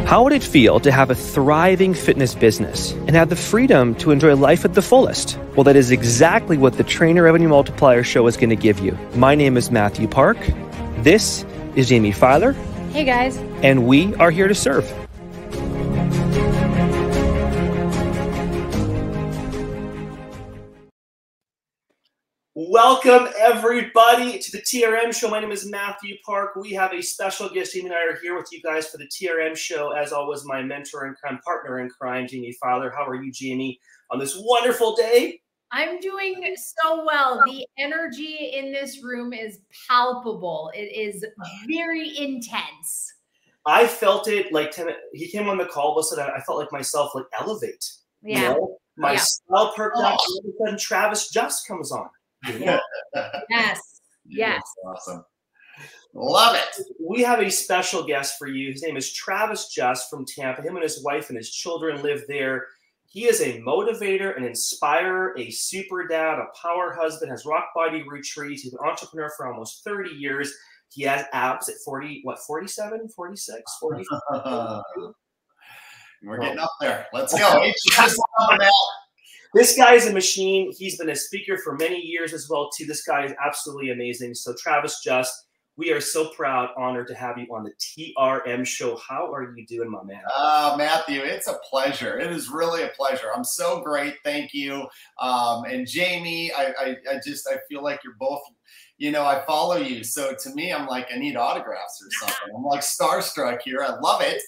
How would it feel to have a thriving fitness business and have the freedom to enjoy life at the fullest? Well, that is exactly what the Trainer Revenue Multiplier Show is going to give you. My name is Mathew Park. This is Jaime Filer. Hey, guys. And we are here to serve. Welcome, everybody, to the TRM Show. My name is Mathew Park. We have a special guest. Jaime and I are here with you guys for the TRM Show. As always, my mentor and crime partner in crime, Jaime Filer. How are you, Jaime, on this wonderful day? I'm doing so well. The energy in this room is palpable. It is very intense. I felt it like he came on the call with us, and I felt like myself like elevate. Yeah. You know? My style perked up. All of a sudden, Travis just comes on. Yeah. Yes. Yes. Awesome. Love it. We have a special guest for you. His name is Travis Just from Tampa. Him and his wife and his children live there. He is a motivator, an inspirer, a super dad, a power husband, has rock body retreats. He's an entrepreneur for almost 30 years. He has abs at 47, 46, 45? We're getting up there. Let's go. This guy is a machine. He's been a speaker for many years as well, too. This guy is absolutely amazing. So, Travis Just, we are so proud, honored to have you on the TRM Show. How are you doing, my man? Mathew, it's a pleasure. It is really a pleasure. I'm so great. Thank you. And Jaime, I feel like you're both, you know, I follow you. So to me, I'm like, I need autographs or something. I'm like starstruck here. I love it.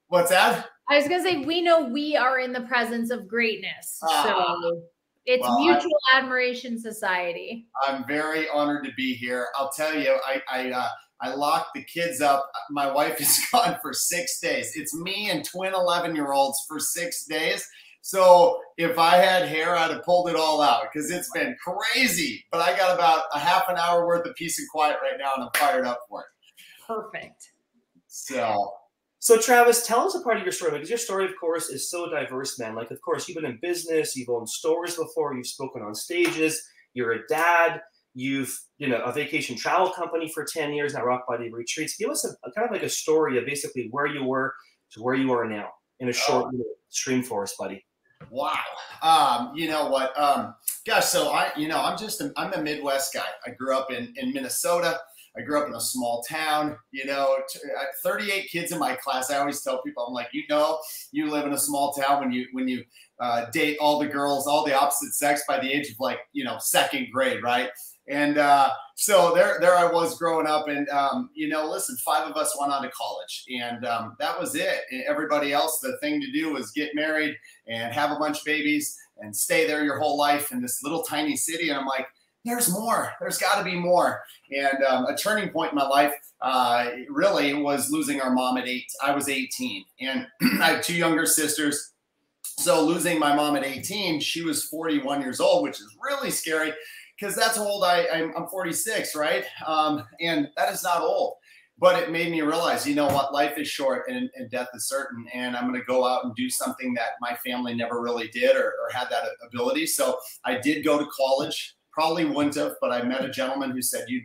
What's that? I was going to say, we know we are in the presence of greatness. So it's mutual admiration society. I'm very honored to be here. I'll tell you, I locked the kids up. My wife is gone for 6 days. It's me and twin 11-year-olds for 6 days. So if I had hair, I'd have pulled it all out because it's been crazy. But I got about a half an hour worth of peace and quiet right now, and I'm fired up for it. Perfect. So Travis, tell us a part of your story, because your story, of course, is so diverse, man. Like, of course, you've been in business, you've owned stores before, you've spoken on stages, you're a dad, you've, a vacation travel company for 10 years, now Rock Body Retreats. Give us a kind of like a story of basically where you were to where you are now in a short stream for us, buddy. Wow. You know what? Gosh, so I'm a Midwest guy. I grew up in Minnesota. I grew up in a small town, 38 kids in my class. I always tell people, I'm like, you live in a small town when you date all the girls, all the opposite sex by the age of like, second grade. Right. And so there I was growing up, and, listen, 5 of us went on to college, and that was it. And everybody else, the thing to do was get married and have a bunch of babies and stay there your whole life in this little tiny city. And I'm like, there's more. There's got to be more. And a turning point in my life really was losing our mom at 8. I was 18, and I have 2 younger sisters. So losing my mom at 18, she was 41 years old, which is really scary because that's how old I'm 46, right? And that is not old. But it made me realize, you know what, life is short and death is certain. And I'm going to go out and do something that my family never really did or had that ability. So I did go to college. Probably wouldn't have, but I met a gentleman who said, you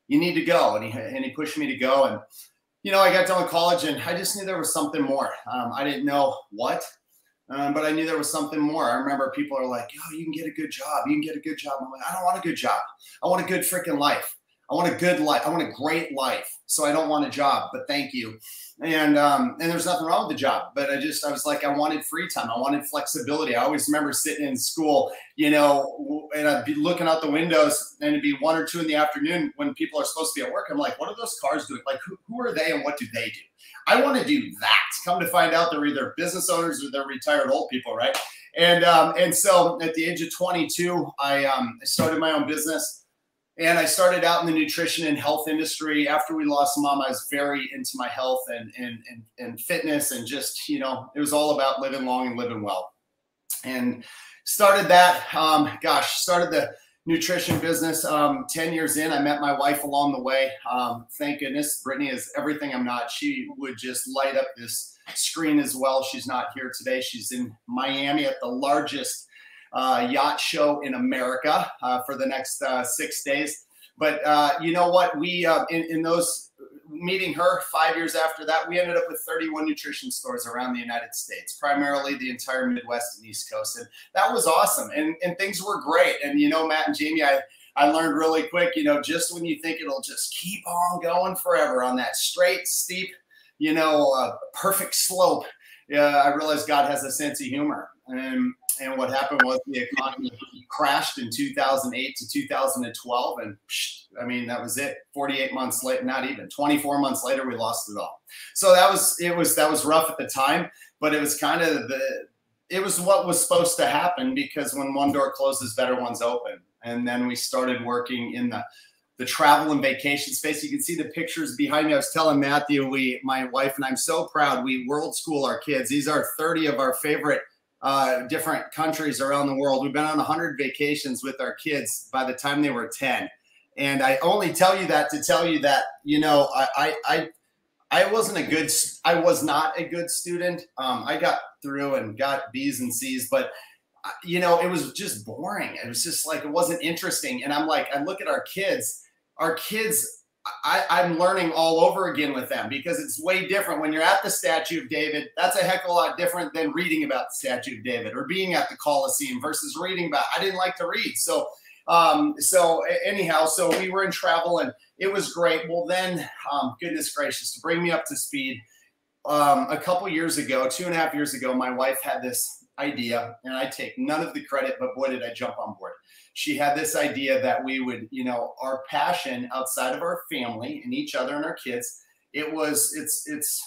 need to go. And he pushed me to go. And, I got done with college, and I just knew there was something more. I didn't know what, but I knew there was something more. I remember people are like, you can get a good job. You can get a good job. I'm like, I don't want a good job. I want a good freaking life. I want a good life. I want a great life. So I don't want a job, but thank you. And there's nothing wrong with the job, but I was like, I wanted free time. I wanted flexibility. I always remember sitting in school, and I'd be looking out the windows, and it'd be 1 or 2 in the afternoon when people are supposed to be at work. I'm like, what are those cars doing? Like, who are they and what do they do? I want to do that. Come to find out, they're either business owners or they're retired old people, right? And so at the age of 22, I started my own business. And I started out in the nutrition and health industry. After we lost Mom, I was very into my health and fitness, and just, it was all about living long and living well. And started that, started the nutrition business 10 years in. I met my wife along the way. Thank goodness. Brittany is everything I'm not. She would just light up this screen as well. She's not here today. She's in Miami at the largest yacht show in America for the next 6 days. But you know what? We in those meeting her 5 years after that, we ended up with 31 nutrition stores around the United States, primarily the entire Midwest and East Coast. And that was awesome. And things were great. And, you know, Matt and Jamie, I learned really quick, you know, just when you think it'll just keep on going forever on that straight, steep, you know, perfect slope, I realized God has a sense of humor. And what happened was the economy crashed in 2008 to 2012. And I mean, that was it. 48 months later, not even 24 months later, we lost it all. So that was rough at the time, but it was kind of it was what was supposed to happen, because when one door closes, better ones open. And then we started working in the travel and vacation space. You can see the pictures behind me. I was telling Matthew, my wife and I'm so proud. We world school our kids. These are 30 of our favorite different countries around the world. We've been on 100 vacations with our kids by the time they were 10. And I only tell you that to tell you that, you know, I was not a good student. I got through and got B's and C's, but you know, it was just boring. It was just like, it wasn't interesting. And I'm like, I look at our kids, I'm learning all over again with them, because it's way different when you're at the Statue of David. That's a heck of a lot different than reading about the Statue of David or being at the Colosseum versus reading about. I didn't like to read. So anyhow, so we were in travel and it was great. Well, then, goodness gracious, to bring me up to speed, a couple years ago, 2.5 years ago, my wife had this idea, and I take none of the credit, but boy, did I jump on board. She had this idea that we would, you know, our passion outside of our family and each other and our kids, it's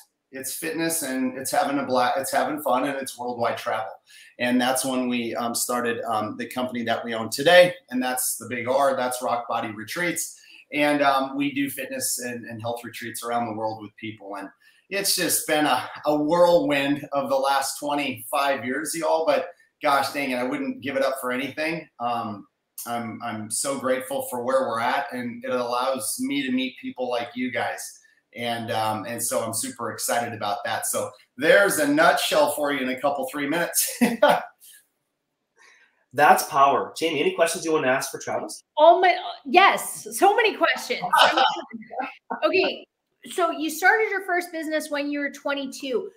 fitness, and it's having a blast, it's having fun, and it's worldwide travel. And that's when we started the company that we own today. And that's the big R, that's Rock Body Retreats. And we do fitness and health retreats around the world with people. And it's just been a whirlwind of the last 25 years, y'all. But gosh dang it, I wouldn't give it up for anything. I'm so grateful for where we're at, and it allows me to meet people like you guys. And so I'm super excited about that. So there's a nutshell for you in a couple, 3 minutes. That's power. Jamie, any questions you want to ask for Travis? Yes, so many questions. Okay, so you started your first business when you were 22.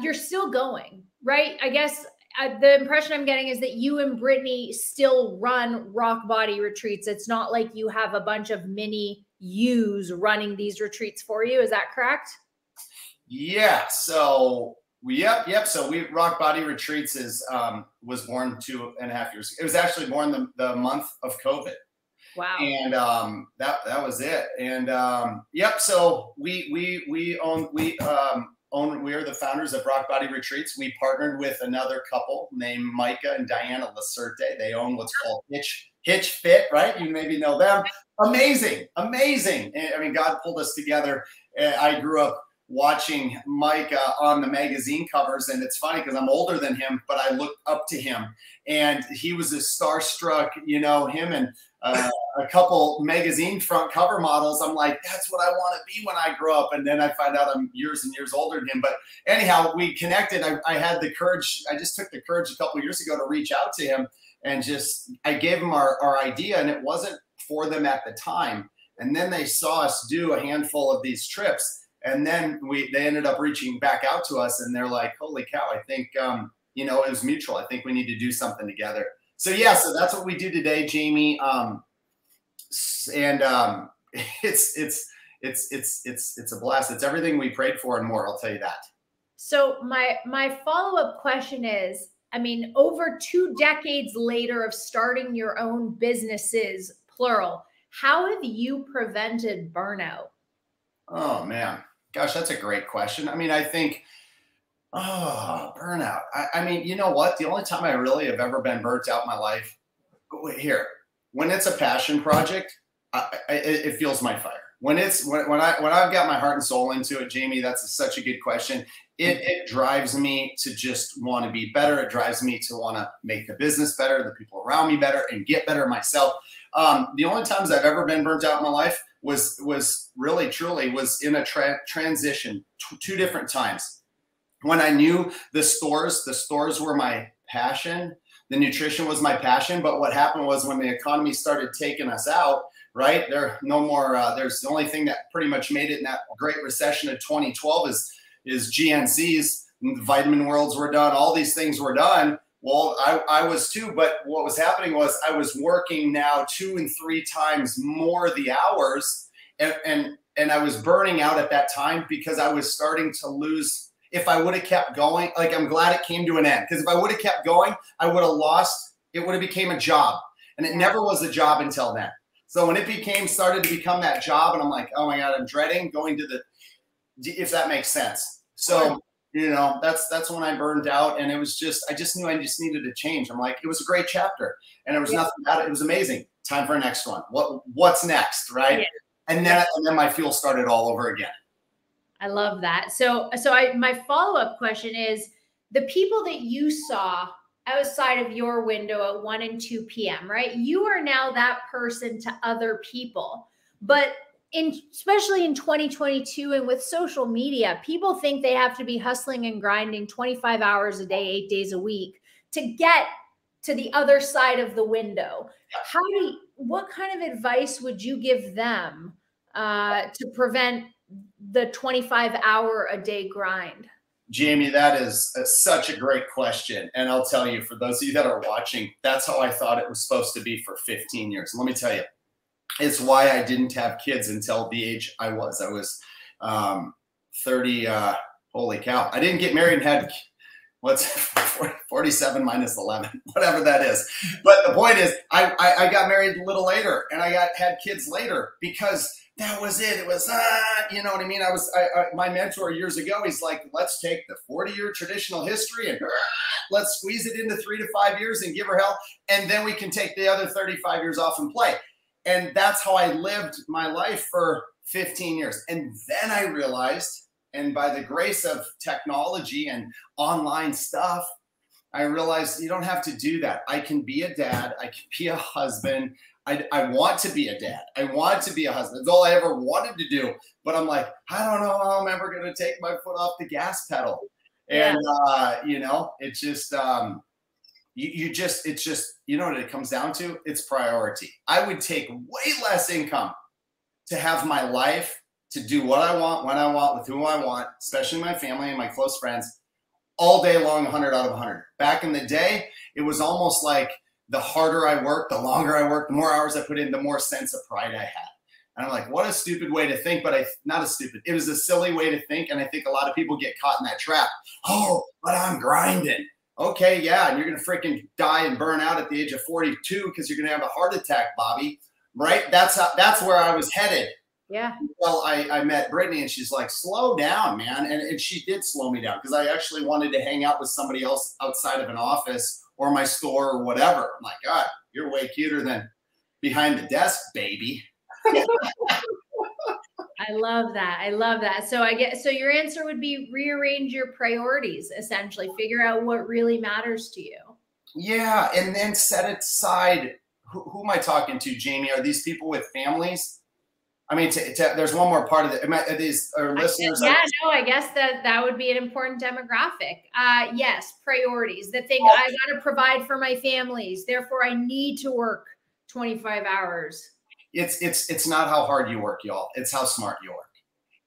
You're still going, right? I guess the impression I'm getting is that you and Brittany still run Rock Body Retreats. It's not like you have a bunch of mini yous running these retreats for you. Is that correct? Yeah. So yep. So Rock Body Retreats was born 2.5 years ago. It was actually born the month of COVID. Wow. And that was it. And yep. So we are the founders of Rock Body Retreats. We partnered with another couple named Micah and Diana Laserte. They own what's called Hitch Fit, right? You maybe know them. Amazing. And, I mean, God pulled us together. I grew up watching Micah on the magazine covers, and it's funny because I'm older than him, but I looked up to him, and he was a starstruck, you know, him and a couple magazine front cover models. I'm like, that's what I want to be when I grow up. And then I find out I'm years and years older than him. But anyhow, we connected. I had the courage. I just took the courage a couple of years ago to reach out to him, and I gave him our idea, and it wasn't for them at the time. And then they saw us do a handful of these trips. And then they ended up reaching back out to us, and they're like, holy cow, I think, you know, it was mutual. I think we need to do something together. So yeah, so that's what we do today, Jamie. It's a blast. It's everything we prayed for and more. I'll tell you that. So my follow-up question is, I mean, over 2 decades later of starting your own businesses, plural, how have you prevented burnout? Oh man, gosh, that's a great question. I mean, I think, burnout. I mean, you know what? The only time I really have ever been burnt out in my life, when it's a passion project, it fuels my fire. When I've got my heart and soul into it, Jamie, that's such a good question. It drives me to just want to be better. It drives me to want to make the business better, the people around me better, and get better myself. The only times I've ever been burnt out in my life was really, truly was in a transition, 2 different times. When I knew the stores were my passion, the nutrition was my passion. But what happened was when the economy started taking us out, right? There no more. There's the only thing that pretty much made it in that great recession of 2012 is GNCs. The vitamin worlds were done. All these things were done. Well, I was too, but what was happening was I was working now 2 and 3 times more the hours, and I was burning out at that time because I was starting to lose. If I would have kept going, like, I'm glad it came to an end, because if I would have kept going, I would have lost. It would have became a job, and it never was a job until then. So when it started to become that job, and I'm like, oh my God, I'm dreading going to if that makes sense. So, you know, that's when I burned out, and it was I just knew I just needed to change. I'm like, it was a great chapter, and there was nothing about it. It was amazing. Time for a next one. What's next, right? Yeah. And then my fuel started all over again. I love that. So my follow-up question is, the people that you saw outside of your window at 1 and 2 p.m., right? You are now that person to other people, but especially in 2022 and with social media, people think they have to be hustling and grinding 25 hours a day, 8 days a week to get to the other side of the window. What kind of advice would you give them to prevent the 25-hour-a-day grind? Jamie, that is such a great question. And I'll tell you, for those of you that are watching, that's how I thought it was supposed to be for 15 years. And let me tell you, it's why I didn't have kids until the age I was. I was 30. Holy cow. I didn't get married and had, 47 minus 11, whatever that is. But the point is, I got married a little later, and I had kids later, because that was it. It was, you know what I mean? My mentor years ago, he's like, let's take the 40-year traditional history and let's squeeze it into 3 to 5 years and give her hell. And then we can take the other 35 years off and play. And that's how I lived my life for 15 years. And then I realized, and by the grace of technology and online stuff, I realized you don't have to do that. I can be a dad. I can be a husband. I want to be a dad. I want to be a husband. It's all I ever wanted to do. But I'm like, I don't know how I'm ever going to take my foot off the gas pedal. And, you know, it's just, it's just, you know what it comes down to? It's priority. I would take way less income to have my life, to do what I want, when I want, with who I want, especially my family and my close friends, all day long, 100 out of 100. Back in the day, it was almost like the harder I worked, the longer I worked, the more hours I put in, the more sense of pride I had. And I'm like, what a stupid way to think, but not a stupid. It was a silly way to think, and I think a lot of people get caught in that trap. Oh, but I'm grinding. Okay, yeah, and you're going to freaking die and burn out at the age of 42 because you're going to have a heart attack, Bobby, right? That's where I was headed. Yeah. Well, I met Brittany, and she's like, slow down, man. And she did slow me down, because I actually wanted to hang out with somebody else outside of an office or my store or whatever. I'm like, God, you're way cuter than behind the desk, baby. I love that. I love that. So your answer would be rearrange your priorities, essentially. Figure out what really matters to you. Yeah. And then set it aside. Who am I talking to, Jamie? Are these people with families? I mean, there's one more part of it. Are these listeners? I guess that would be an important demographic. Yes, priorities. The thing, I got to provide for my families. Therefore, I need to work 25 hours. It's not how hard you work, y'all. It's how smart you work.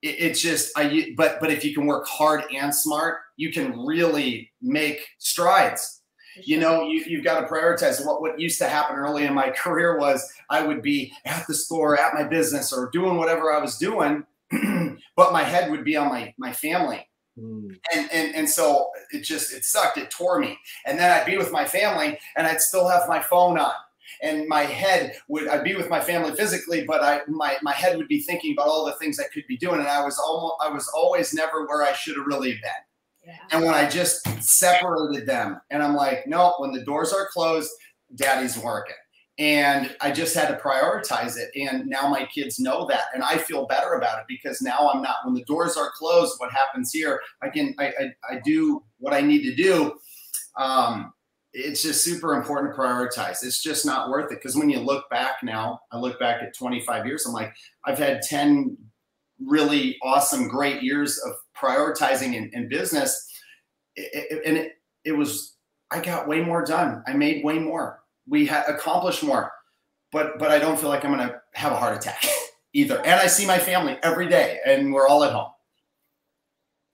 It's just, but if you can work hard and smart, you can really make strides. You know, you've got to prioritize. What used to happen early in my career was I would be at the store, at my business, or doing whatever I was doing, but my head would be on my family. And so it sucked. It tore me. And then I'd be with my family, and I'd still have my phone on. And my head I'd be with my family physically, but my head would be thinking about all the things I could be doing. And I was always never where I should have really been. Yeah. And when I just separated them, and I'm like, no, when the doors are closed, daddy's working. And I just had to prioritize it. And now my kids know that. And I feel better about it, because now I'm not, when the doors are closed, what happens here, I do what I need to do. It's just super important to prioritize. It's just not worth it. Because when you look back now, I look back at 25 years, I'm like, I've had 10 really awesome, great years of prioritizing in business. I got way more done. I made way more. We had accomplished more. but I don't feel like I'm going to have a heart attack either. And I see my family every day, and we're all at home.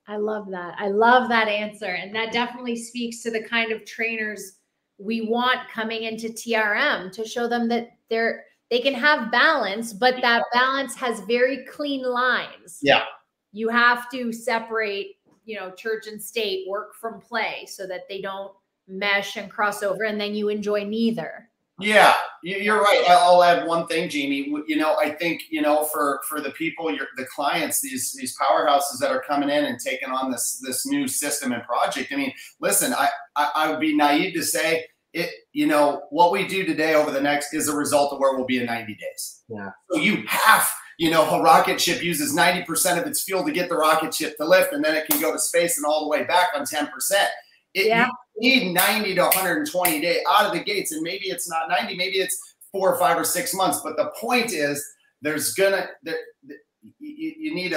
I love that. I love that answer. And that definitely speaks to the kind of trainers we want coming into TRM, to show them that they can have balance, but that balance has very clean lines. Yeah. You have to separate, you know, church and state, work from play, so that they don't mesh and cross over, and then you enjoy neither. Yeah, you're right. I'll add one thing, Jamie. You know, I think, you know, for the people, the clients, these powerhouses that are coming in and taking on this new system and project. I mean, listen, I would be naive to say it. You know, what we do today over the next is a result of where we'll be in 90 days. Yeah. So you have, you know, a rocket ship uses 90% of its fuel to get the rocket ship to lift, and then it can go to space and all the way back on 10%. You need 90 to 120 days out of the gates, and maybe it's not 90, maybe it's 4 or 5 or 6 months. But the point is, you need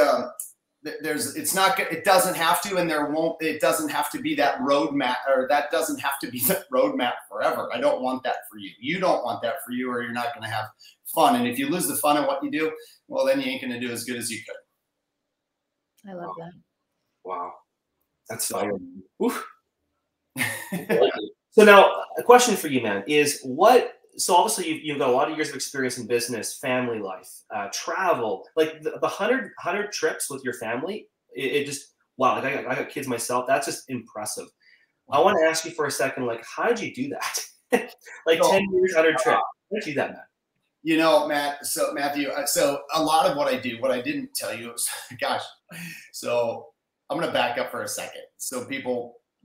it doesn't have to, and it doesn't have to be that roadmap, or that doesn't have to be the roadmap forever. I don't want that for you. You don't want that for you, or you're not going to have fun. And if you lose the fun in what you do, well, then you ain't going to do as good as you could. I love that. Wow. That's fire. So now a question for you, man, is so obviously you've got a lot of years of experience in business, family life, travel, like the 100 trips with your family. It just, wow. Like I got kids myself. That's just impressive. I want to ask you for a second, like, how did you do that? Like 10 years, 100 trips. How did you do that, man? You know, Matthew, so a lot of what I do, what I didn't tell you is, gosh, so I'm going to back up for a second. So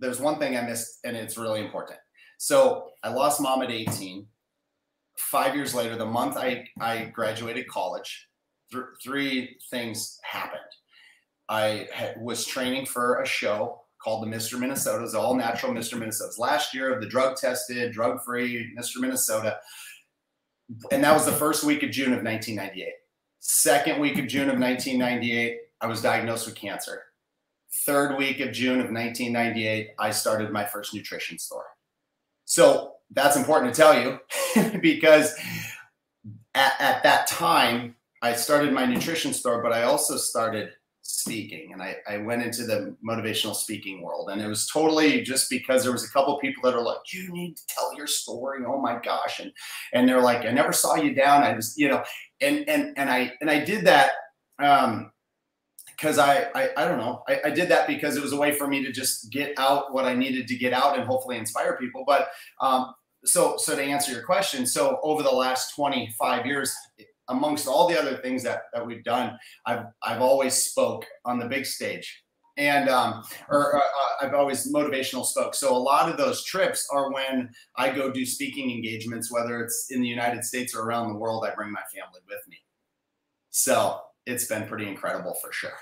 there's one thing I missed, and it's really important. So I lost mom at 18. 5 years later, the month I graduated college, three things happened. I was training for a show called the Mr. Minnesota's, all natural Mr. Minnesota's. Last year of the drug-tested, drug-free Mr. Minnesota. And that was the first week of June of 1998. Second week of June of 1998, I was diagnosed with cancer. Third week of June of 1998, I started my first nutrition store. So that's important to tell you because at that time, I started my nutrition store, but I also started speaking, and I went into the motivational speaking world. And it was totally just because there was a couple of people that are like, you need to tell your story. Oh my gosh. And they're like, I never saw you down. I just, you know, and I did that, because I don't know. I did that because it was a way for me to just get out what I needed to get out and hopefully inspire people. But so to answer your question, so over the last 25 years, amongst all the other things that we've done, I've always spoke on the big stage, and I've always motivational spoke. So a lot of those trips are when I go do speaking engagements, whether it's in the United States or around the world. I bring my family with me. So it's been pretty incredible for sure.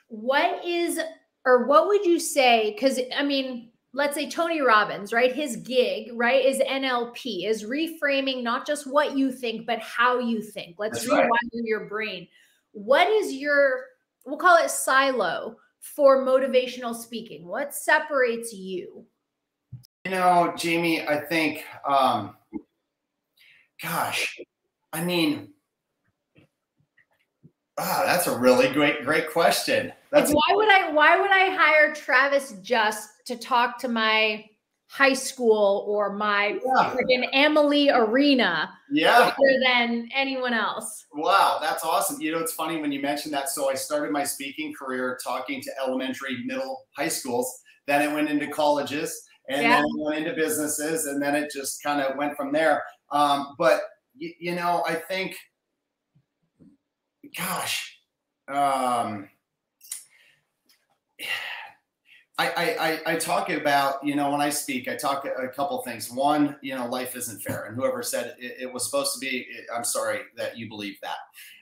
What would you say? Because I mean, let's say Tony Robbins, right? His gig, right, is NLP, is reframing not just what you think, but how you think. Let's rewire your brain. What is we'll call it silo for motivational speaking? What separates you? You know, Jamie, I think, gosh, I mean, that's a really great question. Why would I hire Travis just to talk to my high school or my freaking Emily Arena rather than anyone else? Wow, that's awesome. You know, it's funny when you mentioned that. So I started my speaking career talking to elementary, middle, high schools. Then it went into colleges, and then it went into businesses, and then it just kind of went from there. But you know, I think, gosh, I talk about, you know, when I speak, I talk a couple things. One, you know, life isn't fair. And whoever said it was supposed to be, I'm sorry that you believe that.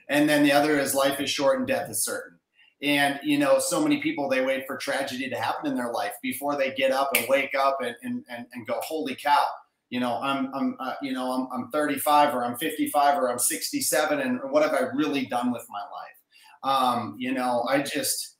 And then the other is life is short and death is certain. And, you know, so many people, they wait for tragedy to happen in their life before they get up and wake up and go, holy cow. You know, I'm 35 or I'm 55 or I'm 67. And what have I really done with my life? You know, I just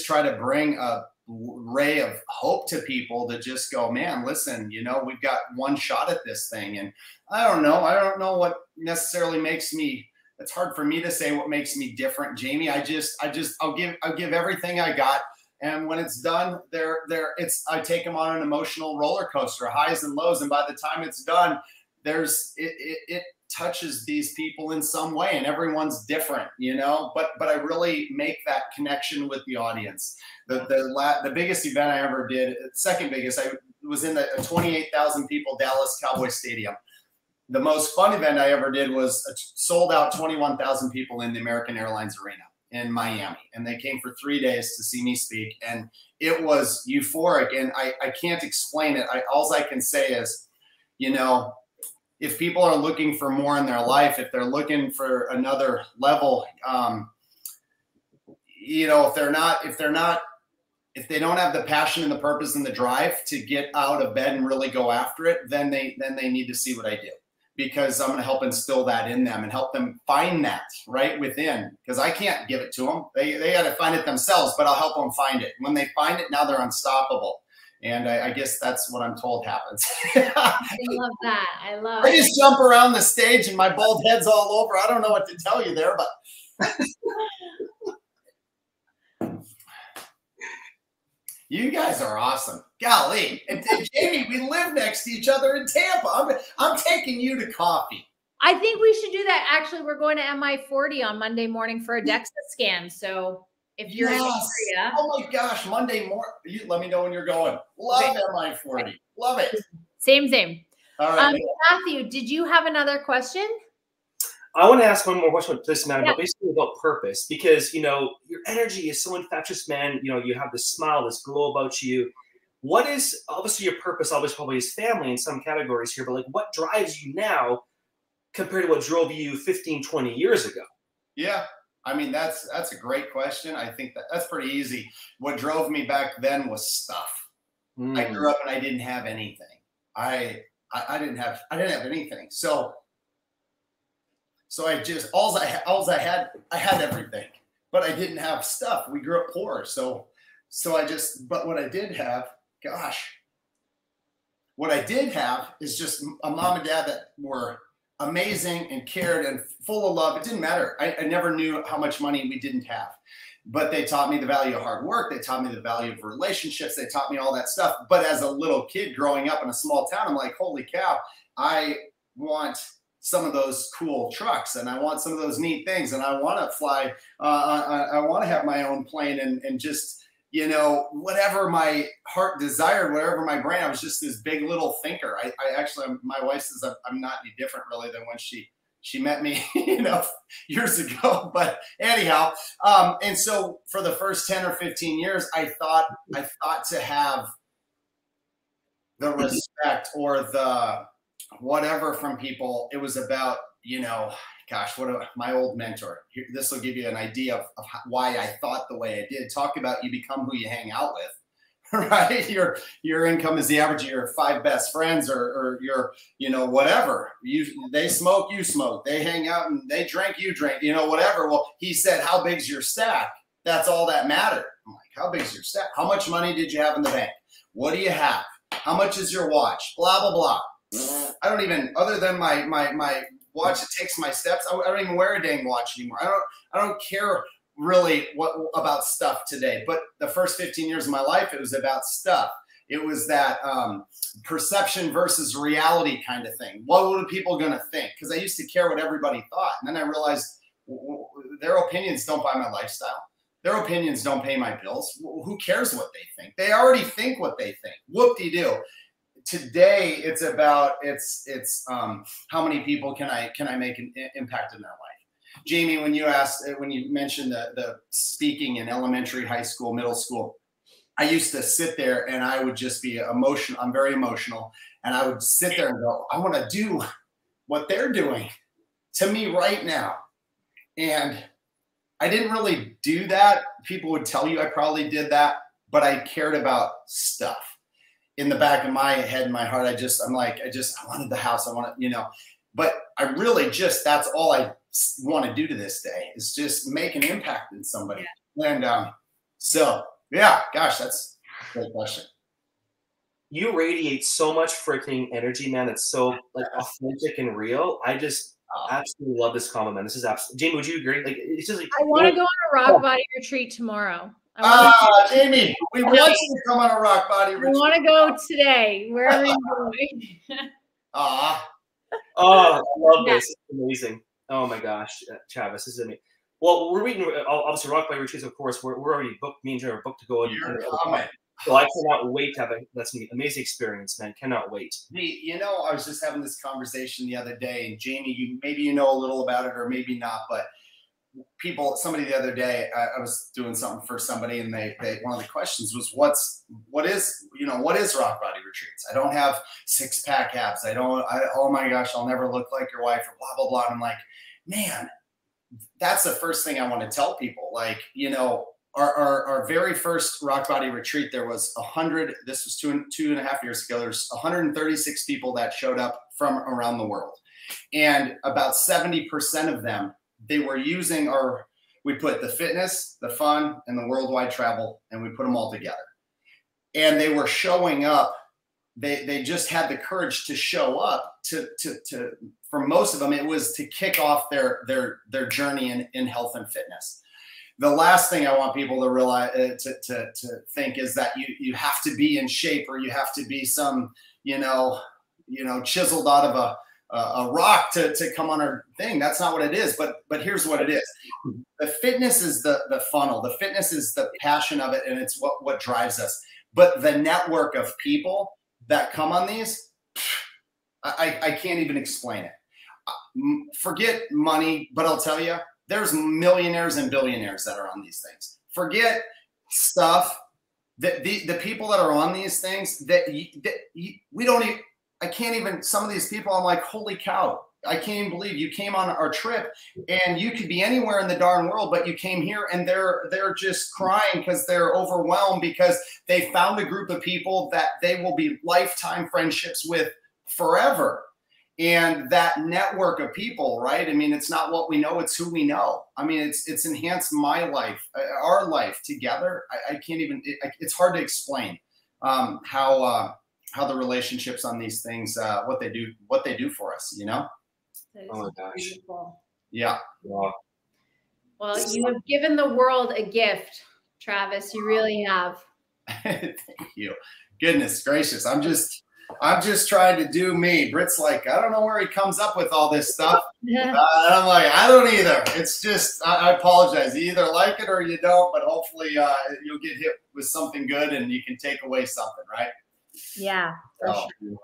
try to bring ray of hope to people to just go, man, listen, you know, we've got one shot at this thing. And I don't know what necessarily makes me, it's hard for me to say what makes me different, Jamie. I'll give everything I got. And when it's done, I take them on an emotional roller coaster, highs and lows. And by the time it's done, it touches these people in some way, and everyone's different, you know, but I really make that connection with the audience. The biggest event I ever did, second biggest, I was in a 28,000 people Dallas Cowboys Stadium. The most fun event I ever did was sold out 21,000 people in the American Airlines Arena in Miami. And they came for 3 days to see me speak. And it was euphoric. And I can't explain it. All I can say is, you know, if people are looking for more in their life, if they're looking for another level, you know, if they don't have the passion and the purpose and the drive to get out of bed and really go after it, then they need to see what I do, because I'm going to help instill that in them and help them find that right within, because I can't give it to them. They got to find it themselves, but I'll help them find it. When they find it, now they're unstoppable. And I guess that's what I'm told happens. I love that. I just jump around the stage and my bald head's all over. I don't know what to tell you there, but you guys are awesome. Golly. And Jamie, we live next to each other in Tampa. I'm taking you to coffee. I think we should do that. Actually, we're going to MI40 on Monday morning for a DEXA scan. So if you're in the area. Oh my gosh, Monday morning. Let me know when you're going. Love MI40. Love it. Same. All right. Matthew, did you have another question? I want to ask one more question about this, man, but basically about purpose, because, you know, your energy is so infectious, man. You know, you have this smile, this glow about you. What is, obviously your purpose obviously probably is family in some categories here, but like what drives you now compared to what drove you 15, 20 years ago? Yeah. I mean, that's a great question. I think that's pretty easy. What drove me back then was stuff. I grew up and I didn't have anything. I didn't have anything. So I just, I had everything, but I didn't have stuff. We grew up poor. So but what I did have, what I did have is just a mom and dad that were amazing and cared and full of love. It didn't matter. I never knew how much money we didn't have, but they taught me the value of hard work. They taught me the value of relationships. They taught me all that stuff. But as a little kid growing up in a small town, I'm like, holy cow, I want some of those cool trucks and I want some of those neat things. And I want to fly. I want to have my own plane and just, you know, whatever my heart desired, whatever my brain, I was just this big little thinker. I actually, my wife says I'm not any different really than when she met me, you know, years ago. But anyhow, and so for the first 10 or 15 years, I thought to have the respect or the whatever from people. It was about, you know, my old mentor. This will give you an idea of why I thought the way I did. Talk about you become who you hang out with, right? Your income is the average of your 5 best friends or your, you know, whatever. They smoke, you smoke. They hang out and they drink, you drink, you know, whatever. Well, he said, how big's your stack? That's all that mattered. I'm like, how big's your stack? How much money did you have in the bank? What do you have? How much is your watch? Blah, blah, blah. I don't even, other than my watch that takes my steps, I don't even wear a dang watch anymore. I don't care really about stuff today. But the first 15 years of my life, it was about stuff. It was that perception versus reality kind of thing. What were people going to think? Because I used to care what everybody thought. And then I realized their opinions don't buy my lifestyle. Their opinions don't pay my bills. Who cares what they think? They already think what they think. Whoop-de-doo. Today, it's about how many people can I make an impact in their life. Jamie, when you mentioned the speaking in elementary, high school, middle school, I used to sit there and I would just be emotional. I'm very emotional, and I would sit there and go, I want to do what they're doing to me right now. And I didn't really do that. People would tell you I probably did that, but I cared about stuff. In the back of my head and my heart, I wanted the house. I want to, you know, but I really that's all I want to do to this day is just make an impact in somebody. Yeah. And so, yeah, gosh, that's Great question. You radiate so much freaking energy, man. It's so like authentic and real. I just absolutely love this compliment. This is absolutely, Jamie, would you agree? Like, it's just like, I want to go on a rock body retreat tomorrow. Jamie, we want you to come on a rock body retreat. I want to go today, wherever you're going. Oh, I love this. It's amazing. Oh my gosh, Travis, this is amazing. Well, we're reading obviously rock body retreats, of course. We're already booked. Me and Jerry are booked to go. So I cannot wait to have that's gonna be an amazing experience, man. Cannot wait. You know, I was just having this conversation the other day, and Jamie, maybe you know a little about it or maybe not, but somebody the other day, I was doing something for somebody, and they one of the questions was, what is rock body retreats? I don't have 6-pack abs. Oh my gosh, I'll never look like your wife, or blah, blah, blah. And I'm like, man, that's the first thing I want to tell people. Like, you know, our very first rock body retreat, there was 100, this was 2.5 years ago, there's 136 people that showed up from around the world. And about 70% of them, they were using we put the fitness, the fun, and the worldwide travel, and we put them all together. And they were showing up. They just had the courage to show up for most of them, it was to kick off their journey in health and fitness. The last thing I want people to realize, to think, is that you have to be in shape, or you have to be some, chiseled out of a rock to come on our thing. That's not what it is. But here's what it is. The fitness is the funnel. The fitness is the passion of it, and it's what drives us. But the network of people that come on these, I can't even explain it. Forget money, but I'll tell you, there's millionaires and billionaires that are on these things. Forget stuff. The people that are on these things we don't even, I can't even, some of these people, I'm like, holy cow, I can't even believe you came on our trip, and you could be anywhere in the darn world, but you came here, and they're just crying because they're overwhelmed, because they found a group of people that they will be lifetime friendships with forever. And that network of people, right? I mean, it's not what we know, it's who we know. I mean, it's enhanced my life, our life together. I can't even, it's hard to explain how the relationships on these things, what they do for us, you know? Oh my gosh. Beautiful. Yeah. Wow. Well, you have given the world a gift, Travis. You really have. Thank you. Goodness gracious. I'm just trying to do me. Britt's like, I don't know where he comes up with all this stuff. And I'm like, I don't either. It's just, I apologize. You either like it or you don't, but hopefully you'll get hit with something good and you can take away something, right? Yeah, for sure.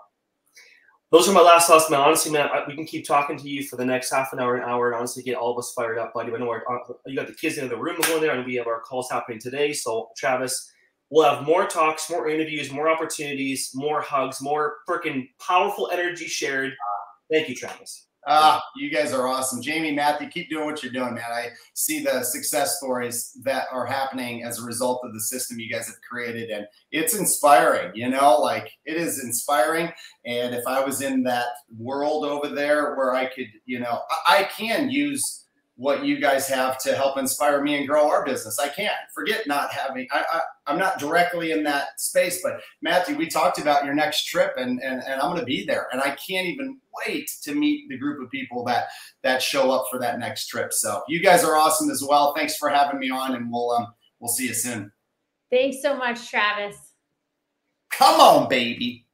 Those are my last thoughts, man. Honestly, man, we can keep talking to you for the next half an hour, and honestly get all of us fired up, buddy. I know you got the kids in the room going there, and we have our calls happening today. So, Travis, we'll have more talks, more interviews, more opportunities, more hugs, more freaking powerful energy shared. Thank you, Travis. You guys are awesome. Jamie, Mathew, keep doing what you're doing, man. I see the success stories that are happening as a result of the system you guys have created, and it's inspiring, like it is inspiring. And if I was in that world over there where I could, I can use what you guys have to help inspire me and grow our business. I can. Forget not having, I'm not directly in that space, but Mathew, we talked about your next trip, and I'm going to be there, and I can't even wait to meet the group of people that show up for that next trip. So you guys are awesome as well. Thanks for having me on, and we'll see you soon. Thanks so much, Travis. Come on, baby.